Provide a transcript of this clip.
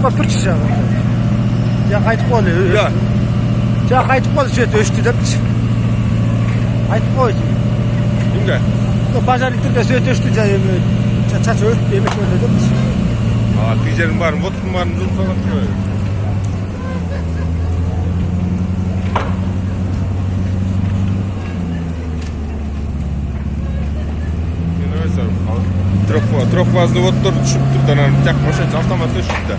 айтып қойып тұршы жаңа айтып қойды жаңа айтып қойды сөйтіп өшті депші айтып қойды кімге пожарниктерге сөйтіп өшті чач өрт емек көрді депші тый жерің барын моттың барын жылып салған трехфазный оттор түшіп тұрды ана жақ машина автомат өшіпті